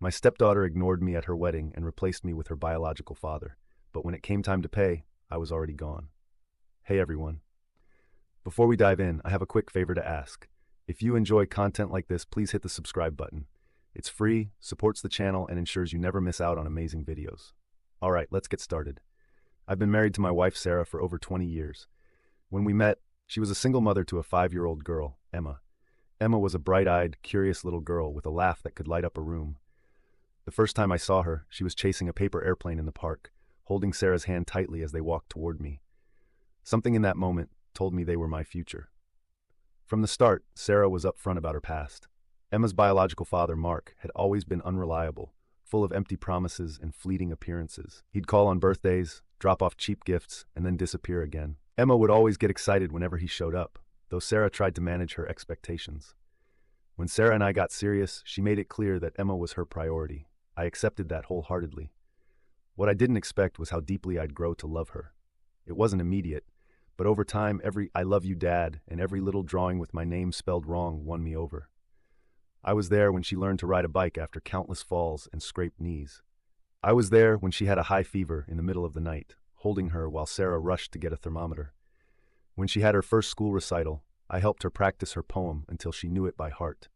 My stepdaughter ignored me at her wedding and replaced me with her biological father, but when it came time to pay, I was already gone. Hey everyone. Before we dive in, I have a quick favor to ask. If you enjoy content like this, please hit the subscribe button. It's free, supports the channel, and ensures you never miss out on amazing videos. Alright, let's get started. I've been married to my wife Sarah for over 20 years. When we met, she was a single mother to a 5-year-old girl, Emma. Emma was a bright-eyed, curious little girl with a laugh that could light up a room. The first time I saw her, she was chasing a paper airplane in the park, holding Sarah's hand tightly as they walked toward me. Something in that moment told me they were my future. From the start, Sarah was upfront about her past. Emma's biological father, Mark, had always been unreliable, full of empty promises and fleeting appearances. He'd call on birthdays, drop off cheap gifts, and then disappear again. Emma would always get excited whenever he showed up, though Sarah tried to manage her expectations. When Sarah and I got serious, she made it clear that Emma was her priority. I accepted that wholeheartedly. What I didn't expect was how deeply I'd grow to love her. It wasn't immediate, but over time, every "I love you, Dad" and every little drawing with my name spelled wrong won me over. I was there when she learned to ride a bike after countless falls and scraped knees. I was there when she had a high fever in the middle of the night, holding her while Sarah rushed to get a thermometer. When she had her first school recital, I helped her practice her poem until she knew it by heart.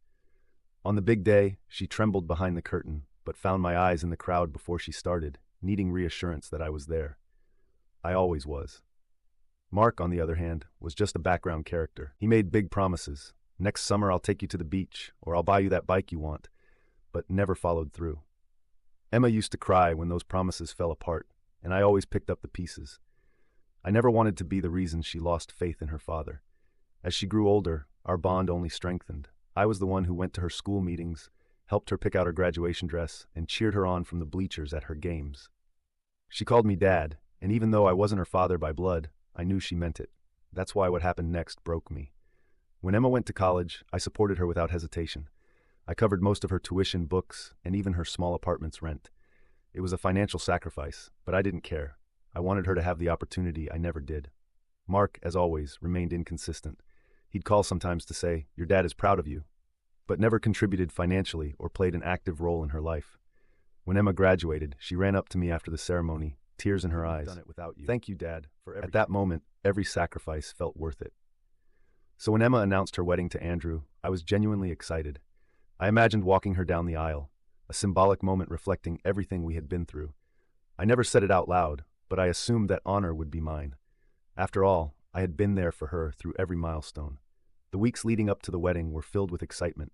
On the big day, she trembled behind the curtain, but found my eyes in the crowd before she started, needing reassurance that I was there. I always was. Mark, on the other hand, was just a background character. He made big promises. Next summer I'll take you to the beach, or I'll buy you that bike you want, but never followed through. Emma used to cry when those promises fell apart, and I always picked up the pieces. I never wanted to be the reason she lost faith in her father. As she grew older, our bond only strengthened. I was the one who went to her school meetings, helped her pick out her graduation dress, and cheered her on from the bleachers at her games. She called me Dad, and even though I wasn't her father by blood, I knew she meant it. That's why what happened next broke me. When Emma went to college, I supported her without hesitation. I covered most of her tuition, books, and even her small apartment's rent. It was a financial sacrifice, but I didn't care. I wanted her to have the opportunity I never did. Mark, as always, remained inconsistent. He'd call sometimes to say, "Your dad is proud of you," but never contributed financially or played an active role in her life. When Emma graduated, she ran up to me after the ceremony, tears in her eyes. "Thank you, Dad, for everything." At that moment, every sacrifice felt worth it. So when Emma announced her wedding to Andrew, I was genuinely excited. I imagined walking her down the aisle, a symbolic moment reflecting everything we had been through. I never said it out loud, but I assumed that honor would be mine. After all, I had been there for her through every milestone. The weeks leading up to the wedding were filled with excitement.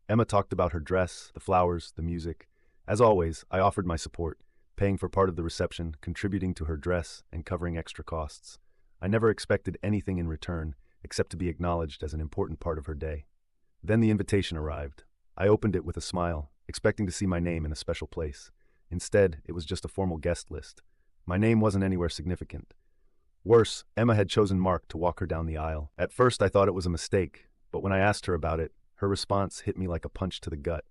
Emma talked about her dress, the flowers, the music. As always, I offered my support, paying for part of the reception, contributing to her dress, and covering extra costs. I never expected anything in return, except to be acknowledged as an important part of her day. Then the invitation arrived. I opened it with a smile, expecting to see my name in a special place. Instead, it was just a formal guest list. My name wasn't anywhere significant. Worse, Emma had chosen Mark to walk her down the aisle. At first, I thought it was a mistake, but when I asked her about it, her response hit me like a punch to the gut.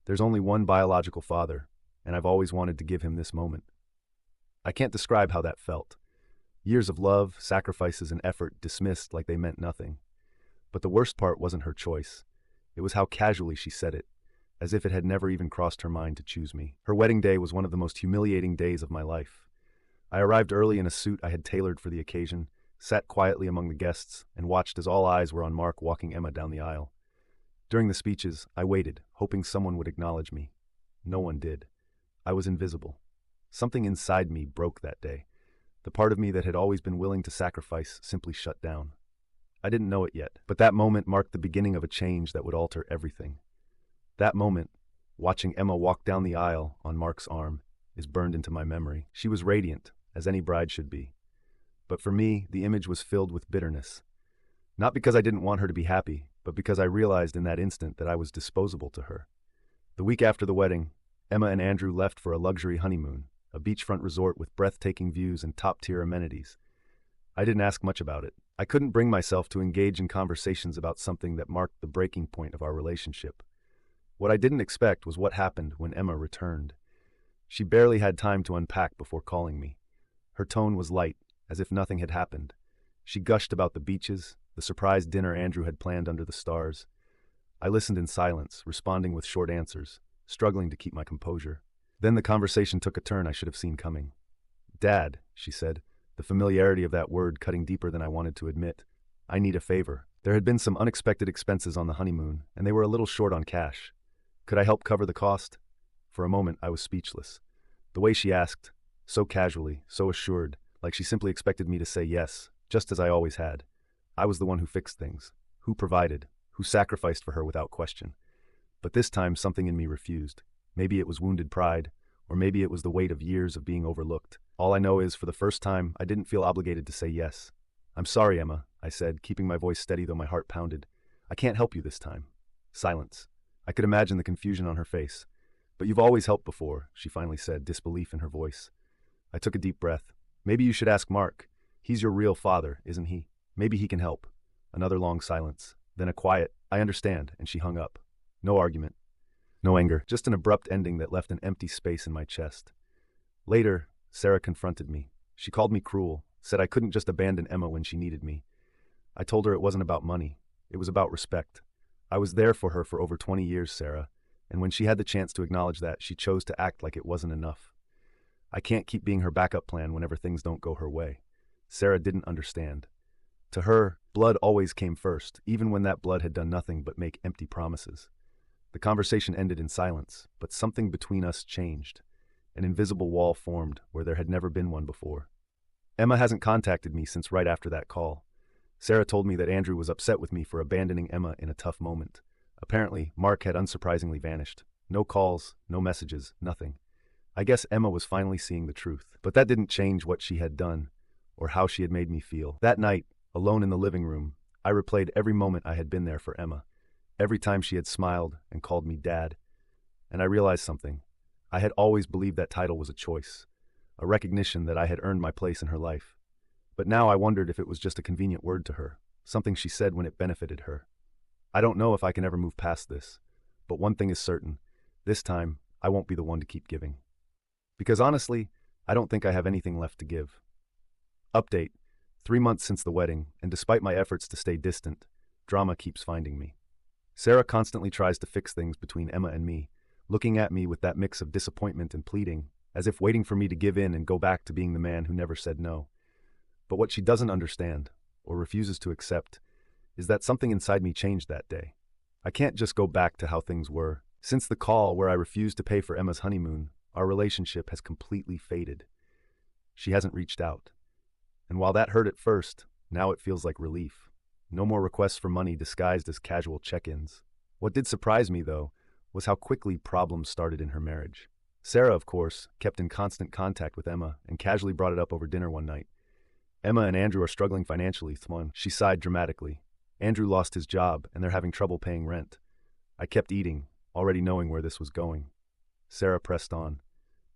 There's only one biological father, and I've always wanted to give him this moment. I can't describe how that felt. Years of love, sacrifices, and effort dismissed like they meant nothing. But the worst part wasn't her choice. It was how casually she said it, as if it had never even crossed her mind to choose me. Her wedding day was one of the most humiliating days of my life. I arrived early in a suit I had tailored for the occasion, sat quietly among the guests, and watched as all eyes were on Mark walking Emma down the aisle. During the speeches, I waited, hoping someone would acknowledge me. No one did. I was invisible. Something inside me broke that day. The part of me that had always been willing to sacrifice simply shut down. I didn't know it yet, but that moment marked the beginning of a change that would alter everything. That moment, watching Emma walk down the aisle on Mark's arm, is burned into my memory. She was radiant, as any bride should be. But for me, the image was filled with bitterness. Not because I didn't want her to be happy, but because I realized in that instant that I was disposable to her. The week after the wedding, Emma and Andrew left for a luxury honeymoon, a beachfront resort with breathtaking views and top-tier amenities. I didn't ask much about it. I couldn't bring myself to engage in conversations about something that marked the breaking point of our relationship. What I didn't expect was what happened when Emma returned. She barely had time to unpack before calling me. Her tone was light, as if nothing had happened. She gushed about the beaches, the surprise dinner Andrew had planned under the stars. I listened in silence, responding with short answers, struggling to keep my composure. Then the conversation took a turn I should have seen coming. "Dad," she said, the familiarity of that word cutting deeper than I wanted to admit. "I need a favor. There had been some unexpected expenses on the honeymoon, and they were a little short on cash. Could I help cover the cost?" For a moment, I was speechless. The way she asked, so casually, so assured, like she simply expected me to say yes, just as I always had. I was the one who fixed things, who provided, who sacrificed for her without question. But this time, something in me refused. Maybe it was wounded pride, or maybe it was the weight of years of being overlooked. All I know is, for the first time, I didn't feel obligated to say yes. "I'm sorry, Emma," I said, keeping my voice steady though my heart pounded. "I can't help you this time." Silence. I could imagine the confusion on her face. "But you've always helped before," she finally said, disbelief in her voice. I took a deep breath. "Maybe you should ask Mark. He's your real father, isn't he? Maybe he can help." Another long silence. Then a quiet, "I understand," and she hung up. No argument. No anger. Just an abrupt ending that left an empty space in my chest. Later, Sarah confronted me. She called me cruel, said I couldn't just abandon Emma when she needed me. I told her it wasn't about money. It was about respect. I was there for her for over 20 years, Sarah, and when she had the chance to acknowledge that, she chose to act like it wasn't enough. I can't keep being her backup plan whenever things don't go her way. Sarah didn't understand. To her, blood always came first, even when that blood had done nothing but make empty promises. The conversation ended in silence, but something between us changed. An invisible wall formed where there had never been one before. Emma hasn't contacted me since right after that call. Sarah told me that Andrew was upset with me for abandoning Emma in a tough moment. Apparently, Mark had unsurprisingly vanished. No calls, no messages, nothing. I guess Emma was finally seeing the truth. But that didn't change what she had done, or how she had made me feel. That night, alone in the living room, I replayed every moment I had been there for Emma. Every time she had smiled and called me Dad. And I realized something. I had always believed that title was a choice, a recognition that I had earned my place in her life. But now I wondered if it was just a convenient word to her, something she said when it benefited her. I don't know if I can ever move past this, but one thing is certain. This time, I won't be the one to keep giving. Because honestly, I don't think I have anything left to give. Update: 3 months since the wedding, and despite my efforts to stay distant, drama keeps finding me. Sarah constantly tries to fix things between Emma and me, looking at me with that mix of disappointment and pleading, as if waiting for me to give in and go back to being the man who never said no. But what she doesn't understand, or refuses to accept, is that something inside me changed that day. I can't just go back to how things were. Since the call where I refused to pay for Emma's honeymoon, our relationship has completely faded. She hasn't reached out. And while that hurt at first, now it feels like relief. No more requests for money disguised as casual check-ins. What did surprise me, though, was how quickly problems started in her marriage. Sarah, of course, kept in constant contact with Emma and casually brought it up over dinner one night. "Emma and Andrew are struggling financially, Thmon." She sighed dramatically. "Andrew lost his job, and they're having trouble paying rent." I kept eating, already knowing where this was going. Sarah pressed on.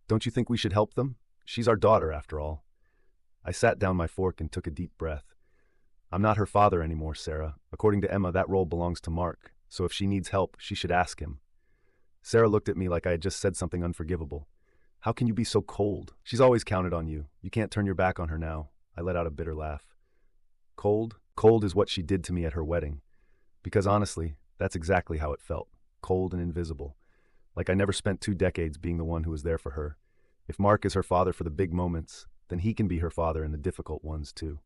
"Don't you think we should help them? She's our daughter, after all." I sat down my fork and took a deep breath. "I'm not her father anymore, Sarah. According to Emma, that role belongs to Mark, so if she needs help, she should ask him." Sarah looked at me like I had just said something unforgivable. "How can you be so cold? She's always counted on you. You can't turn your back on her now." I let out a bitter laugh. Cold? Cold is what she did to me at her wedding. Because honestly, that's exactly how it felt. Cold and invisible. Like I never spent 2 decades being the one who was there for her. If Mark is her father for the big moments, then he can be her father in the difficult ones too.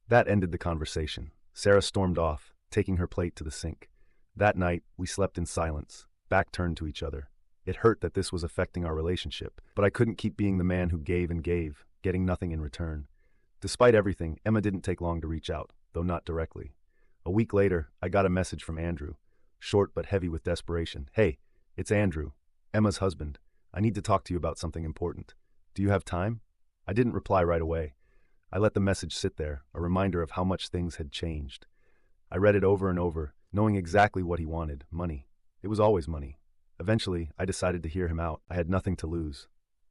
That ended the conversation. Sarah stormed off, taking her plate to the sink. That night, we slept in silence, back turned to each other. It hurt that this was affecting our relationship, but I couldn't keep being the man who gave and gave, getting nothing in return. Despite everything, Emma didn't take long to reach out, though not directly. A week later, I got a message from Andrew, short but heavy with desperation. "Hey, it's Andrew, Emma's husband. I need to talk to you about something important. Do you have time?" I didn't reply right away. I let the message sit there, a reminder of how much things had changed. I read it over and over, knowing exactly what he wanted: money. It was always money. Eventually, I decided to hear him out. I had nothing to lose.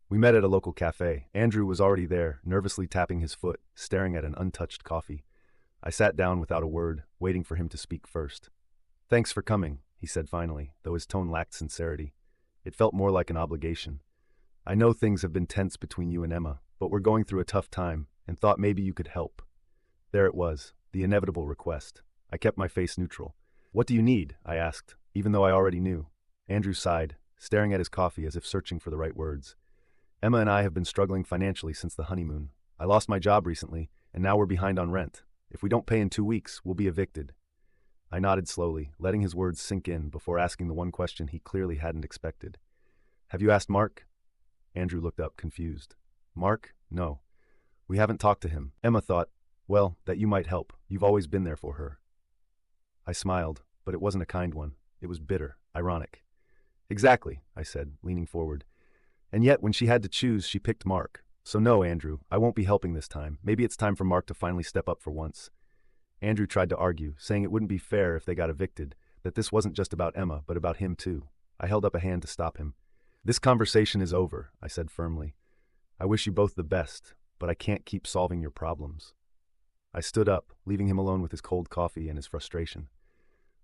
We met at a local cafe. Andrew was already there, nervously tapping his foot, staring at an untouched coffee. I sat down without a word, waiting for him to speak first. "Thanks for coming," he said finally, though his tone lacked sincerity. It felt more like an obligation. "I know things have been tense between you and Emma, but we're going through a tough time, and thought maybe you could help." There it was, the inevitable request. I kept my face neutral. "What do you need?" I asked, even though I already knew. Andrew sighed, staring at his coffee as if searching for the right words. Emma and I have been struggling financially since the honeymoon. I lost my job recently, and now we're behind on rent. If we don't pay in 2 weeks, we'll be evicted. I nodded slowly, letting his words sink in before asking the one question he clearly hadn't expected. Have you asked Mark? Andrew looked up, confused. Mark? No. We haven't talked to him. Emma thought, well, that you might help. You've always been there for her. I smiled, but it wasn't a kind one. It was bitter, ironic. Exactly, I said, leaning forward. And yet, when she had to choose, she picked Mark. So no, Andrew, I won't be helping this time. Maybe it's time for Mark to finally step up for once. Andrew tried to argue, saying it wouldn't be fair if they got evicted, that this wasn't just about Emma, but about him too. I held up a hand to stop him. This conversation is over, I said firmly. I wish you both the best, but I can't keep solving your problems. I stood up, leaving him alone with his cold coffee and his frustration.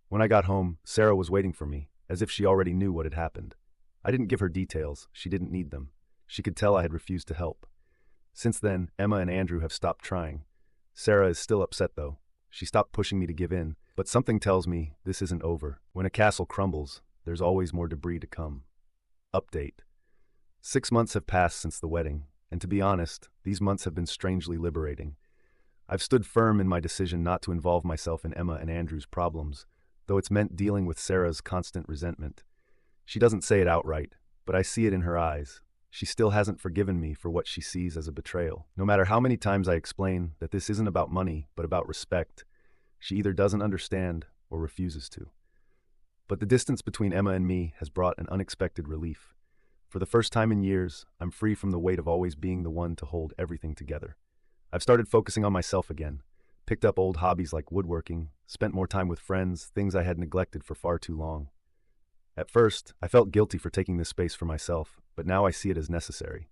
When I got home, Sarah was waiting for me, as if she already knew what had happened. I didn't give her details. She didn't need them. She could tell I had refused to help. Since then, Emma and Andrew have stopped trying. Sarah is still upset, though. She stopped pushing me to give in, but something tells me this isn't over. When a castle crumbles, there's always more debris to come. Update. 6 months have passed since the wedding, and to be honest, these months have been strangely liberating. I've stood firm in my decision not to involve myself in Emma and Andrew's problems, though it's meant dealing with Sarah's constant resentment. She doesn't say it outright, but I see it in her eyes. She still hasn't forgiven me for what she sees as a betrayal. No matter how many times I explain that this isn't about money, but about respect, she either doesn't understand or refuses to. But the distance between Emma and me has brought an unexpected relief. For the first time in years, I'm free from the weight of always being the one to hold everything together. I've started focusing on myself again, picked up old hobbies like woodworking, spent more time with friends, things I had neglected for far too long. At first, I felt guilty for taking this space for myself, but now I see it as necessary.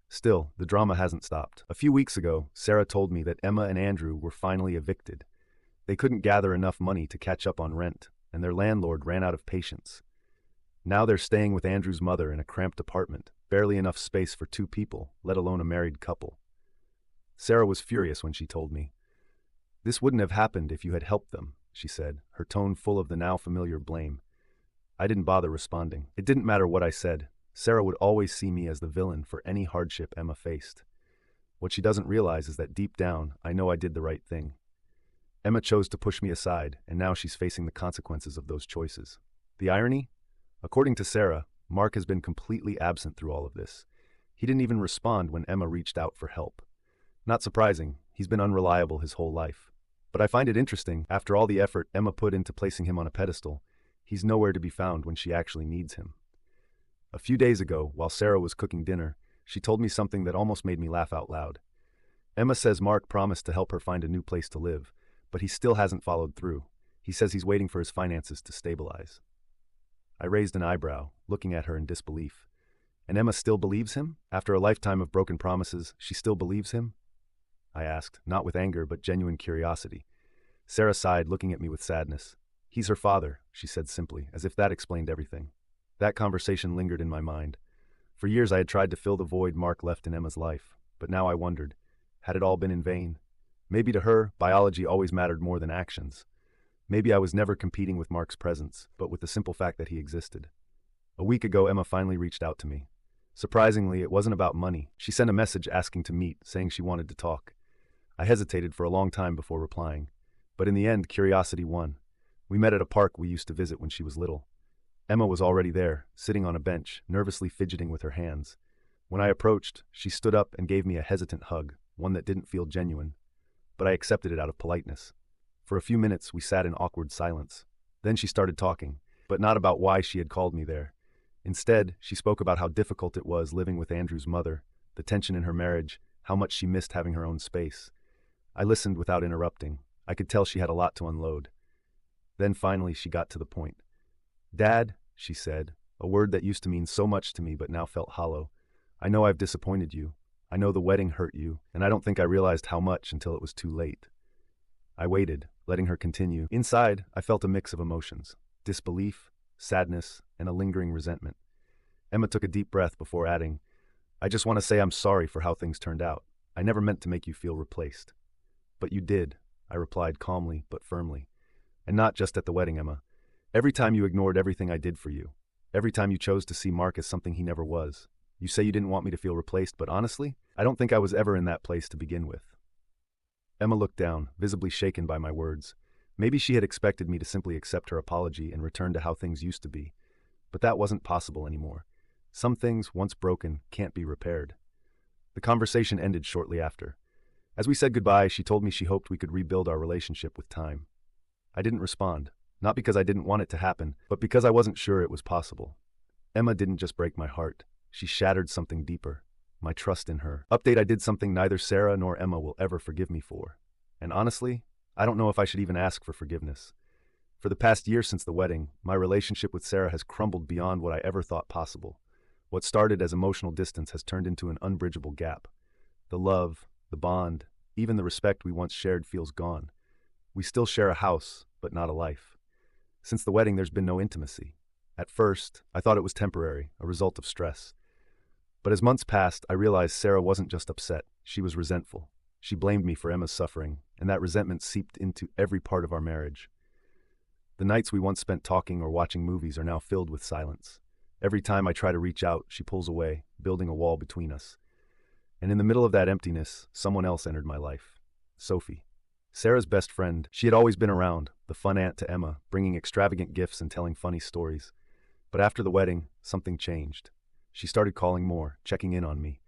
Still, the drama hasn't stopped. A few weeks ago, Sarah told me that Emma and Andrew were finally evicted. They couldn't gather enough money to catch up on rent, and their landlord ran out of patience. Now they're staying with Andrew's mother in a cramped apartment, barely enough space for 2 people, let alone a married couple. Sarah was furious when she told me. This wouldn't have happened if you had helped them, she said, her tone full of the now familiar blame. I didn't bother responding. It didn't matter what I said. Sarah would always see me as the villain for any hardship Emma faced. What she doesn't realize is that deep down, I know I did the right thing. Emma chose to push me aside, and now she's facing the consequences of those choices. The irony? According to Sarah, Mark has been completely absent through all of this. He didn't even respond when Emma reached out for help. Not surprising, he's been unreliable his whole life. But I find it interesting, after all the effort Emma put into placing him on a pedestal, he's nowhere to be found when she actually needs him. A few days ago, while Sarah was cooking dinner, she told me something that almost made me laugh out loud. Emma says Mark promised to help her find a new place to live, but he still hasn't followed through. He says he's waiting for his finances to stabilize. I raised an eyebrow, looking at her in disbelief. And Emma still believes him? After a lifetime of broken promises, she still believes him? I asked, not with anger, but genuine curiosity. Sarah sighed, looking at me with sadness. He's her father, she said simply, as if that explained everything. That conversation lingered in my mind. For years I had tried to fill the void Mark left in Emma's life, but now I wondered, had it all been in vain? Maybe to her, biology always mattered more than actions. Maybe I was never competing with Mark's presence, but with the simple fact that he existed. A week ago, Emma finally reached out to me. Surprisingly, it wasn't about money. She sent a message asking to meet, saying she wanted to talk. I hesitated for a long time before replying, but in the end, curiosity won. We met at a park we used to visit when she was little. Emma was already there, sitting on a bench, nervously fidgeting with her hands. When I approached, she stood up and gave me a hesitant hug, one that didn't feel genuine. But I accepted it out of politeness. For a few minutes, we sat in awkward silence. Then she started talking, but not about why she had called me there. Instead, she spoke about how difficult it was living with Andrew's mother, the tension in her marriage, how much she missed having her own space. I listened without interrupting. I could tell she had a lot to unload. Then finally she got to the point. Dad, she said, a word that used to mean so much to me but now felt hollow. I know I've disappointed you. I know the wedding hurt you, and I don't think I realized how much until it was too late. I waited, letting her continue. Inside, I felt a mix of emotions. Disbelief, sadness, and a lingering resentment. Emma took a deep breath before adding, I just want to say I'm sorry for how things turned out. I never meant to make you feel replaced. But you did, I replied calmly but firmly. And not just at the wedding, Emma. Every time you ignored everything I did for you. Every time you chose to see Mark as something he never was. You say you didn't want me to feel replaced, but honestly, I don't think I was ever in that place to begin with. Emma looked down, visibly shaken by my words. Maybe she had expected me to simply accept her apology and return to how things used to be. But that wasn't possible anymore. Some things, once broken, can't be repaired. The conversation ended shortly after. As we said goodbye, she told me she hoped we could rebuild our relationship with time. I didn't respond, not because I didn't want it to happen, but because I wasn't sure it was possible. Emma didn't just break my heart. She shattered something deeper, my trust in her. Update: I did something neither Sarah nor Emma will ever forgive me for. And honestly, I don't know if I should even ask for forgiveness. For the past year since the wedding, my relationship with Sarah has crumbled beyond what I ever thought possible. What started as emotional distance has turned into an unbridgeable gap. The love, the bond, even the respect we once shared feels gone. We still share a house, but not a life. Since the wedding, there's been no intimacy. At first, I thought it was temporary, a result of stress. But as months passed, I realized Sarah wasn't just upset, she was resentful. She blamed me for Emma's suffering, and that resentment seeped into every part of our marriage. The nights we once spent talking or watching movies are now filled with silence. Every time I try to reach out, she pulls away, building a wall between us. And in the middle of that emptiness, someone else entered my life. Sophie. Sarah's best friend. She had always been around, the fun aunt to Emma, bringing extravagant gifts and telling funny stories. But after the wedding, something changed. She started calling more, checking in on me.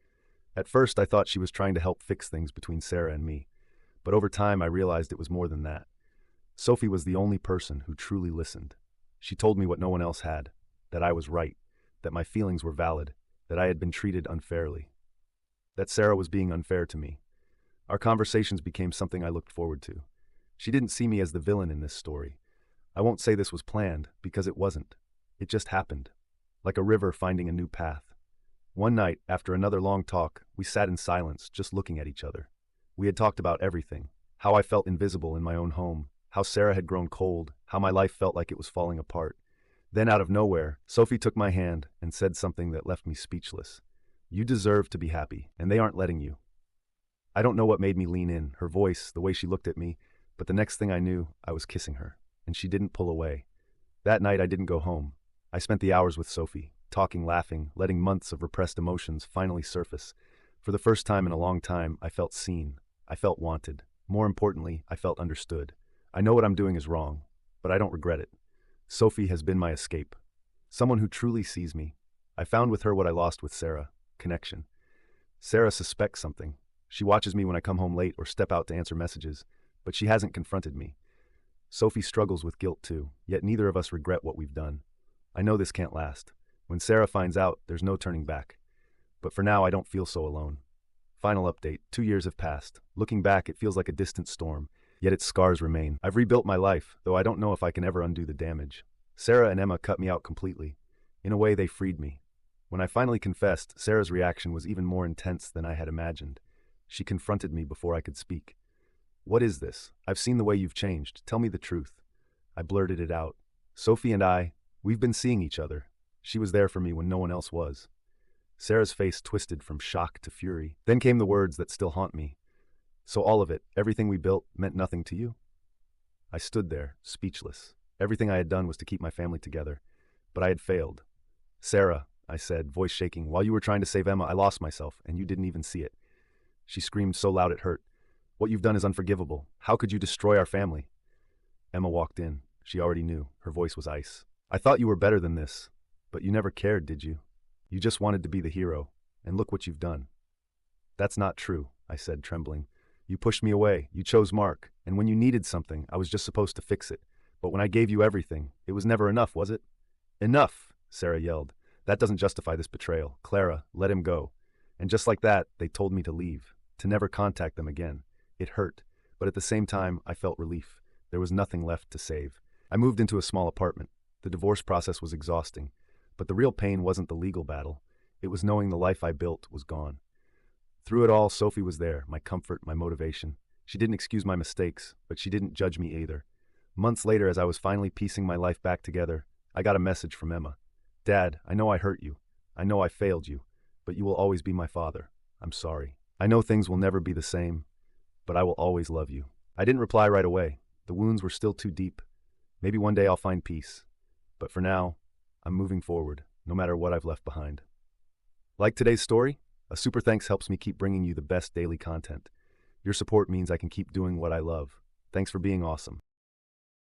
At first, I thought she was trying to help fix things between Sarah and me. But over time, I realized it was more than that. Sophie was the only person who truly listened. She told me what no one else had, that I was right, that my feelings were valid, that I had been treated unfairly, that Sarah was being unfair to me. Our conversations became something I looked forward to. She didn't see me as the villain in this story. I won't say this was planned, because it wasn't. It just happened, like a river finding a new path. One night, after another long talk, we sat in silence, just looking at each other. We had talked about everything: how I felt invisible in my own home, how Sarah had grown cold, how my life felt like it was falling apart. Then, out of nowhere, Sophie took my hand and said something that left me speechless. "You deserve to be happy, and they aren't letting you." I don't know what made me lean in, her voice, the way she looked at me, but the next thing I knew, I was kissing her, and she didn't pull away. That night, I didn't go home. I spent the hours with Sophie, talking, laughing, letting months of repressed emotions finally surface. For the first time in a long time, I felt seen. I felt wanted. More importantly, I felt understood. I know what I'm doing is wrong, but I don't regret it. Sophie has been my escape. Someone who truly sees me. I found with her what I lost with Sarah: connection. Sarah suspects something. She watches me when I come home late or step out to answer messages, but she hasn't confronted me. Sophie struggles with guilt too, yet neither of us regret what we've done. I know this can't last. When Sarah finds out, there's no turning back. But for now, I don't feel so alone. Final update: 2 years have passed. Looking back, it feels like a distant storm, yet its scars remain. I've rebuilt my life, though I don't know if I can ever undo the damage. Sarah and Emma cut me out completely. In a way, they freed me. When I finally confessed, Sarah's reaction was even more intense than I had imagined. She confronted me before I could speak. "What is this? I've seen the way you've changed. Tell me the truth." I blurted it out. "Sophie and we've been seeing each other. She was there for me when no one else was." Sarah's face twisted from shock to fury. Then came the words that still haunt me. "So all of it, everything we built, meant nothing to you?" I stood there, speechless. Everything I had done was to keep my family together, but I had failed. "Sarah," I said, voice shaking, "while you were trying to save Emma, I lost myself, and you didn't even see it." She screamed so loud it hurt. "What you've done is unforgivable. How could you destroy our family?" Emma walked in. She already knew. Her voice was ice. "I thought you were better than this, but you never cared, did you? You just wanted to be the hero, and look what you've done." "That's not true," I said, trembling. "You pushed me away. You chose Mark, and when you needed something, I was just supposed to fix it. But when I gave you everything, it was never enough, was it?" "Enough!" Sarah yelled. "That doesn't justify this betrayal. Clara, let him go." And just like that, they told me to leave, to never contact them again. It hurt, but at the same time, I felt relief. There was nothing left to save. I moved into a small apartment. The divorce process was exhausting, but the real pain wasn't the legal battle. It was knowing the life I built was gone. Through it all, Sophie was there, my comfort, my motivation. She didn't excuse my mistakes, but she didn't judge me either. Months later, as I was finally piecing my life back together, I got a message from Emma. "Dad, I know I hurt you. I know I failed you, but you will always be my father. I'm sorry. I know things will never be the same, but I will always love you." I didn't reply right away. The wounds were still too deep. Maybe one day I'll find peace. But for now, I'm moving forward, no matter what I've left behind. Like today's story? A super thanks helps me keep bringing you the best daily content. Your support means I can keep doing what I love. Thanks for being awesome.